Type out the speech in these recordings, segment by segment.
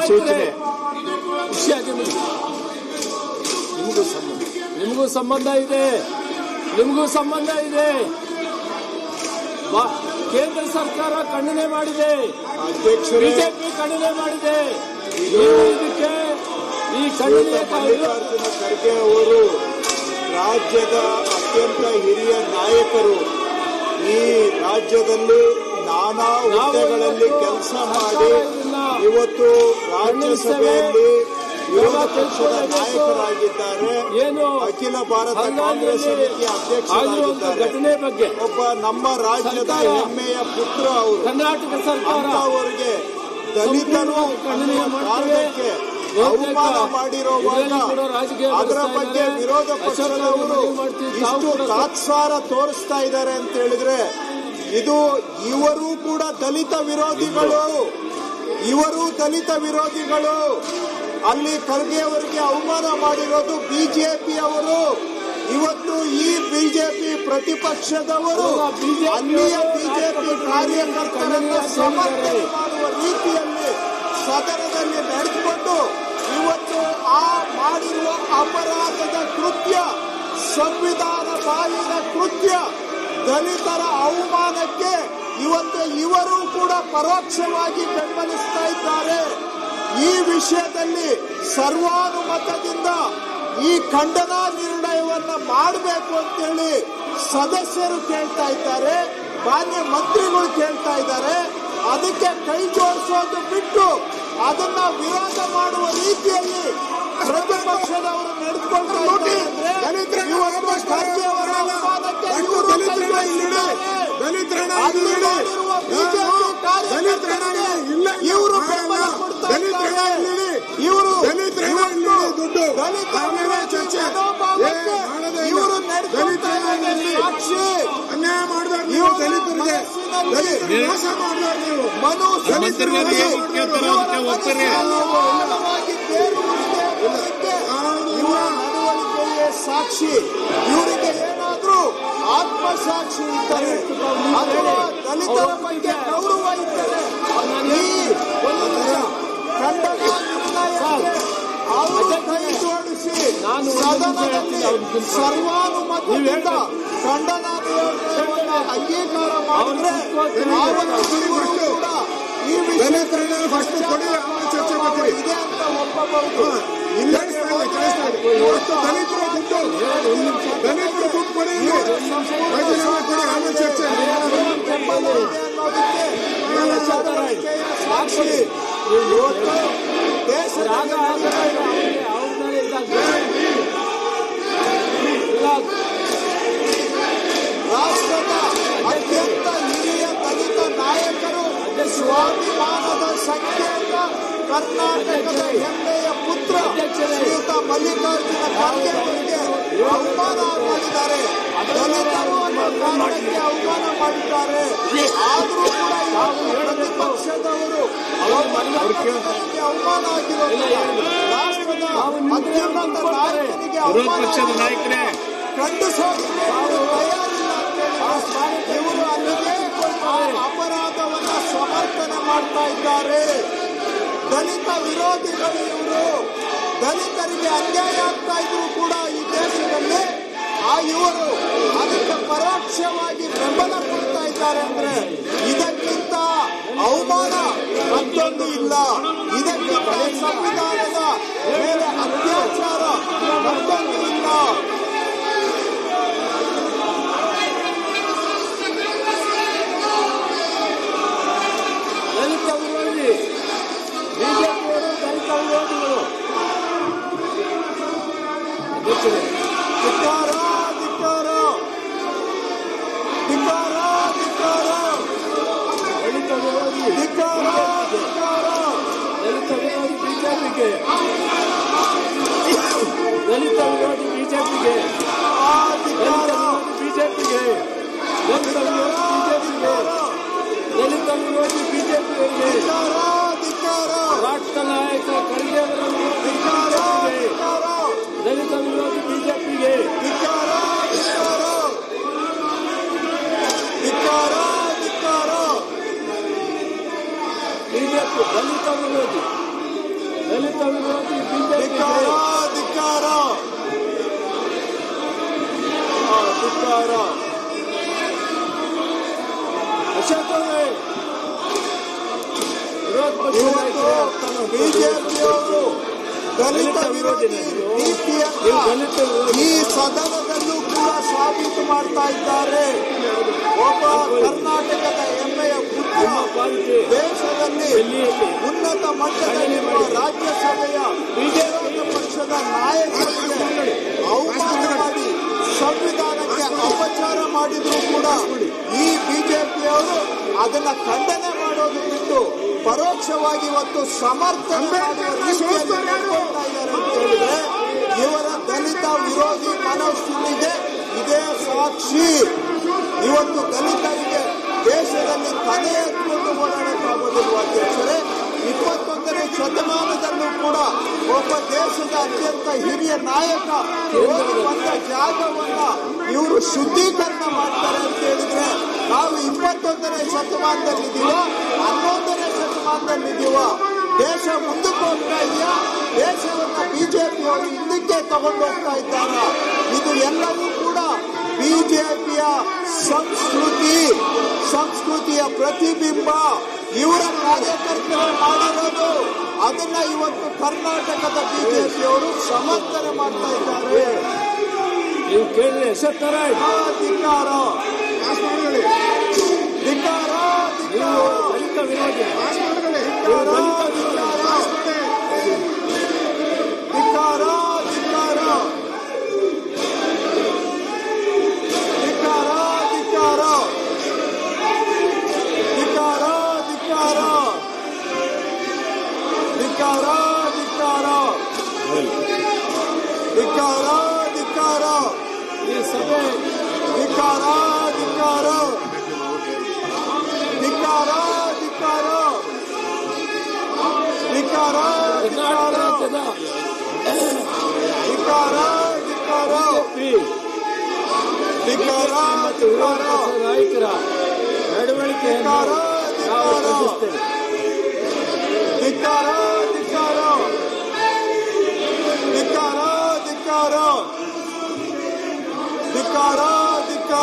ಸೂಚನೆ. ನಿಮಗೂ ಸಂಬಂಧ ಇದೆ. ಕೇಂದ್ರ ಸರ್ಕಾರ ಖಂಡನೆ ಮಾಡಿದೆ, ಬಿಜೆಪಿ ಖಂಡನೆ ಮಾಡಿದೆ. ಇದಕ್ಕೆ ಈ ಖಂಡನೆ ಮಲ್ಲಿಕಾರ್ಜುನ ಖರ್ಗೆ ಅವರು ರಾಜ್ಯದ ಅತ್ಯಂತ ಹಿರಿಯ ನಾಯಕರು. ಈ ರಾಜ್ಯದಲ್ಲಿ ನಾನಾ ಹುದ್ದೆಗಳಲ್ಲಿ ಕೆಲಸ ಮಾಡಿ ಇವತ್ತು ರಾಜ್ಯಸಭೆಯಲ್ಲಿ ವಿರೋಧ ಪಕ್ಷದ ನಾಯಕರಾಗಿದ್ದಾರೆ. ಅಖಿಲ ಭಾರತ ಕಾಂಗ್ರೆಸ್ ಸಮಿತಿಯ ಅಧ್ಯಕ್ಷರಾಗಿದ್ದಾರೆ. ಒಬ್ಬ ನಮ್ಮ ರಾಜ್ಯದ ಹೆಮ್ಮೆಯ ಪುತ್ರ ಅವರು. ಕರ್ನಾಟಕ ಸರ್ಕಾರ ಅವರಿಗೆ ದಲಿತರು ಕಾರಣಕ್ಕೆ ಅವಮಾನ ಮಾಡಿರುವಾಗ ಅದರ ಬಗ್ಗೆ ವಿರೋಧ ಪಕ್ಷದವರು ಇಷ್ಟು ತಾತ್ಸಾರ ತೋರಿಸ್ತಾ ಇದ್ದಾರೆ ಅಂತ ಹೇಳಿದ್ರೆ, ಇದು ಇವರು ಕೂಡ ದಲಿತ ವಿರೋಧಿಗಳು. ಅಲ್ಲಿ ಖರ್ಗೆ ಅವರಿಗೆ ಅವಮಾನ ಮಾಡಿರೋದು ಬಿಜೆಪಿ ಅವರು. ಇವತ್ತು ಈ ಬಿಜೆಪಿ ಪ್ರತಿಪಕ್ಷದವರು ಅಲ್ಲಿಯ ಬಿಜೆಪಿ ಕಾರ್ಯಕರ್ತರನ್ನು ಸಮರ್ಥನೆ ಮಾಡುವ ರೀತಿಯಲ್ಲಿ ಸದನದಲ್ಲಿ ನಡೆದುಕೊಂಡು ಇವತ್ತು ಆ ಮಾಡಿರುವ ಅಪರಾಧದ ಕೃತ್ಯ, ಸಂವಿಧಾನ ಬಾಹಿರ ಕೃತ್ಯ, ದಲಿತರ ಅವಮಾನಕ್ಕೆ ಇವತ್ತು ಇವರು ಕೂಡ ಪರೋಕ್ಷವಾಗಿ ಬೆಂಬಲಿಸ್ತಾ ಇದ್ದಾರೆ. ಈ ವಿಷಯದಲ್ಲಿ ಸರ್ವಾನುಮತದಿಂದ ಈ ಖಂಡನಾ ನಿರ್ಣಯವನ್ನ ಮಾಡಬೇಕು ಅಂತೇಳಿ ಸದಸ್ಯರು ಕೇಳ್ತಾ ಇದ್ದಾರೆ, ಮಾನ್ಯ ಮಂತ್ರಿಗಳು ಕೇಳ್ತಾ ಇದ್ದಾರೆ. ಅದಕ್ಕೆ ಕೈ ಜೋಡಿಸೋದು ಬಿಟ್ಟು ಅದನ್ನ ವಿರೋಧ ಮಾಡುವ ರೀತಿಯಲ್ಲಿ ಪ್ರತಿಪಕ್ಷದವರು ನಡೆದುಕೊಳ್ತಾ ಇದ್ದಾರೆ. ಖರ್ಗೆ ಅವರ ಅವಮಾನಕ್ಕೆ ಇವರು ಇವರು ಬೆಂಬಲ ಕೊಡ್ತಾ ಇದ್ದಾರೆ. ಇವರು ಇವರು ನಡೆದುಕೊಳ್ತಾ ಇದ್ದಾರೆ. ಸಾಕ್ಷಿ ಅನ್ಯಾಯ ಮಾಡಿದಾಗ ನೀವು ದಲಿತರಿಗೆ ಮೋಸ ಮಾಡಿದಾಗ ನೀವು ನಡವಳಿಕೆಯೇ ಸಾಕ್ಷಿ. ಇವರಿಗೆ ಏನಾದ್ರೂ ಆತ್ಮಸಾಕ್ಷಿ ಇದ್ದರೆ ಅಥವಾ ದಲಿತರ ಬಗ್ಗೆ ಗೌರವ ಇದ್ದರೆ ಈ ಖಂಡನ ನಿರ್ಣಯಕ್ಕೆ ಅವರು ಕೈ ಜೋಡಿಸಿ ಸದನದಲ್ಲಿ ಸರ್ವಾನುಮತದಿಂದ ಖಂಡನಾ ನಿರ್ಣಯವನ್ನು ಅಂಗೀಕಾರ ಮಾಡಿದ್ರೆ ಕೂಡ ಈ ವಿಷಯ ಇದೆ ಅಂತ ಒಪ್ಪಬಹುದು. ಸಾಕ್ಷಿ ದೇಶದ ರಾಷ್ಟ್ರದ ಅತ್ಯಂತ ಹಿರಿಯ ದಲಿತ ನಾಯಕರು, ಸ್ವಾಭಿಮಾನದ ಸಂಕೇತ, ಕರ್ನಾಟಕದ ಹೆಮ್ಮೆಯ ಪುತ್ರ ಶ್ರೀಯುತ ಮಲ್ಲಿಕಾರ್ಜುನ ಖರ್ಗೆ ಅವರಿಗೆ ಅವಮಾನ ಮಾಡಿದ್ದಾರೆ. ದಲಿತರು ಅನ್ನೋ ಕಾರಣಕ್ಕೆ ಅವಮಾನ ಮಾಡಿದ್ದಾರೆ. ಆದರೂ ಕೂಡ ಪ್ರತಿಪಕ್ಷದವರು ಅವಮಾನ ಆಗಿರೋದು ರಾಷ್ಟ್ರದ ಅತ್ಯುನ್ನತ ನಾಯಕನಿಗೆ ಅವಮಾನ ಖಂಡಿಸೋದಕ್ಕೆ ತಯಾರಿಲ್ಲ ಅಂತ ಇವರು ಅಲ್ಲಿಗೆ ಅಪರಾಧವನ್ನ ಸಮರ್ಥನೆ ಮಾಡ್ತಾ ಇದ್ದಾರೆ. ದಲಿತ ವಿರೋಧಿಗಳು ಇವರು. ದಲಿತರಿಗೆ ಅನ್ಯಾಯ ಆಗ್ತಾ ಇದ್ರು ಕೂಡ ಈ ದೇಶದಲ್ಲಿ ಇವರು ಅದಕ್ಕೆ ಪರೋಕ್ಷವಾಗಿ ಬೆಂಬಲ ಕೊಡ್ತಾ ಇದ್ದಾರೆ ಅಂದ್ರೆ ಇದಕ್ಕಿಂತ ಅವಮಾನ ಮತ್ತೊಂದು ಇಲ್ಲ. ಇದಕ್ಕಿಂತ ಸಂವಿಧಾನದ ಮೇಲೆ ಅತ್ಯಾಚಾರ ಮತ್ತೊಂದು ಇಲ್ಲ. ದಲಿತ ವಿರೋಧಿ ಬಿಜೆಪಿಯವರು ದಲಿತ ವಿರೋಧಿಗಳು. ಧಿಕ್ಕಾರ ಧಿಕ್ಕಾರ ಧಿಕ್ಕಾರ ಧಿಕ್ಕಾರ ದಲಿತ ವಿರೋಧಿ ಧಿಕ್ಕಾರ ಧಿಕ್ಕಾರ ದಲಿತ ವಿರೋಧಿ ಬಿಜೆಪಿಗೆ ದಲಿತ ವಿರೋಧಿ ಬಿಜೆಪಿಗೆ ಬಿಜೆಪಿಗೆ ದಲಿತ ವಿರೋಧಿ ಬಿಜೆಪಿಗೆ ದಲಿತ ವಿರೋಧಿ ಬಿಜೆಪಿಯವರಿಗೆ ರಾಷ್ಟ್ರ ನಾಯಕ ಖರ್ಗೆ ಅವರ ದಲಿತ ವಿರೋಧಿ ಬಿಜೆಪಿಗೆ ಬಿಜೆಪಿ ದಲಿತ ವಿರೋಧಿ ದಲಿತ ವಿರೋಧಿ ಧಿಕ್ಕಾರ ಧಿಕ್ಕಾರ ಧಿಕ್ಕಾರ. ಅಶೋಕವೇ ವಿರೋಧ ಪಕ್ಷ ಇವತ್ತು ಬಿಜೆಪಿಯವರು ದಲಿತ ವಿರೋಧಿ ನೀತಿಯನ್ನ ಈ ಸದನದಲ್ಲೂ ಕೂಡ ಸಾಬೀತು ಮಾಡ್ತಾ ಇದ್ದಾರೆ. ಒಬ್ಬ ಕರ್ನಾಟಕದ ಹೆಮ್ಮೆಯ ಪುತ್ರ ದೇಶದಲ್ಲಿ ಉನ್ನತ ಮಟ್ಟದಲ್ಲಿರುವ ರಾಜ್ಯಸಭೆಯ ವಿರೋಧ ಪಕ್ಷದ ನಾಯಕರಿಗೆ ಅವಮಾನ ಮಾಡಿ ಸಂವಿಧಾನಕ್ಕೆ ಅಪಚಾರ ಮಾಡಿದ್ರು ಕೂಡ ಈ ಬಿಜೆಪಿಯವರು ಅದನ್ನ ಖಂಡನೆ ಮಾಡೋದು ಬಿಟ್ಟು ಪರೋಕ್ಷವಾಗಿ ಇವತ್ತು ಸಮರ್ಥನೆ ಮಾಡುವ ರೀತಿಯಲ್ಲಿ ನಡ್ಕೊಳ್ತಾ ಇದ್ದಾರೆ ಅಂತ ಹೇಳಿದ್ರೆ ಇವರ ದಲಿತ ವಿರೋಧಿ ಮನಸ್ಥಿತಿಗೆ ಇದೇ ಸಾಕ್ಷಿ. ಇವತ್ತು ದಲಿತರಿಗೆ ದೇಶದಲ್ಲಿ ತಲೆ ಎತ್ಕೊಂಡು ಓಡಾಡಕ್ಕಾಗೋದಿಲ್ಲ ಅಧ್ಯಕ್ಷರೇ. 21ನೇ ಶತಮಾನದಲ್ಲೂ ಕೂಡ ಒಬ್ಬ ದೇಶದ ಅತ್ಯಂತ ಹಿರಿಯ ನಾಯಕ ಹೋಗಿ ಬಂದ ಜಾಗವನ್ನ ಇವರು ಶುದ್ಧೀಕರಣ ಮಾಡ್ತಾರೆ ಅಂತ ಹೇಳಿದ್ರೆ ನಾವು 21ನೇ ಶತಮಾನದಲ್ಲಿದ್ದೀವೋ 11ನೇ ಶತಮಾನದಲ್ಲಿದ್ದೀವೋ? ದೇಶ ಮುಂದಕ್ಕೆ ಹೋಗ್ತಾ ಇದೆಯಾ? ದೇಶವನ್ನ ಬಿಜೆಪಿಯವರು ಹಿಂದಕ್ಕೆ ತಗೊಂಡು ಹೋಗ್ತಾ ಇದ್ದಾರ? ಇದು ಎಲ್ಲವೂ ಕೂಡ ಬಿಜೆಪಿಯ ಸಂಸ್ಕೃತಿಯ ಪ್ರತಿಬಿಂಬ. ಇವರ ಕಾರ್ಯಕರ್ತರು ಮಾಡಿರೋದು ಅದನ್ನ ಇವತ್ತು ಕರ್ನಾಟಕದ ಬಿಜೆಪಿಯವರು ಸಮರ್ಥನೆ ಮಾಡ್ತಾ ಇದ್ದಾರೆ. ನೀವು ಕೇಳಿದ್ರೆ ಅಶೋಕರ ಧಿಕ್ಕಾರ ಧಿಕ್ಕಾರ ದಲಿತ ವಿರೋಧಿ ಈ ಸಭೆ ನಾಯಕರ ನಡವಳಿಕೆಯನ್ನು ನಾವು ಖಂಡಿಸ್ತೇವೆ.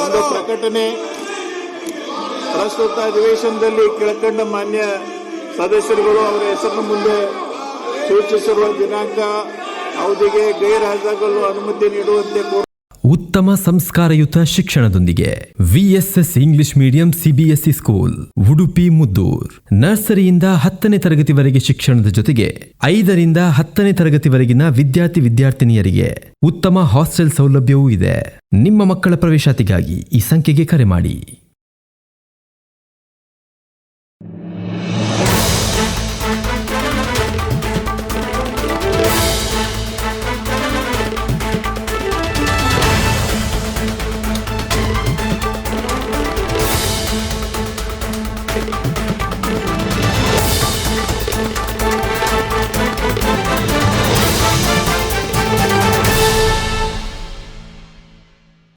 ಒಂದು ಪ್ರಕಟಣೆ. ಪ್ರಸ್ತುತ ಅಧಿವೇಶನದಲ್ಲಿ ಕೆಳಕಂಡ ಮಾನ್ಯ ಸದಸ್ಯರುಗಳು ಅವರ ಹೆಸರಿನ ಮುಂದೆ ಸೂಚಿಸಿರುವ ದಿನಾಂಕ ಅವಧಿಗೆ ಗೈರ್ಹಾಜರಾಗಲು ಅನುಮತಿ ನೀಡುವಂತೆ ಉತ್ತಮ ಸಂಸ್ಕಾರಯುತ ಶಿಕ್ಷಣದೊಂದಿಗೆ VSS English medium CBSE school Udupi Muddur. ನರ್ಸರಿಯಿಂದ 10ನೇ ತರಗತಿವರೆಗೆ ಶಿಕ್ಷಣದ ಜೊತೆಗೆ 5ರಿಂದ 10ನೇ ತರಗತಿವರೆಗಿನ ವಿದ್ಯಾರ್ಥಿನಿಯರಿಗೆ ಉತ್ತಮ ಹಾಸ್ಟೆಲ್ ಸೌಲಭ್ಯವೂ ಇದೆ. ನಿಮ್ಮ ಮಕ್ಕಳ ಪ್ರವೇಶಾತಿಗಾಗಿ ಈ ಸಂಖ್ಯೆಗೆ ಕರೆ ಮಾಡಿ.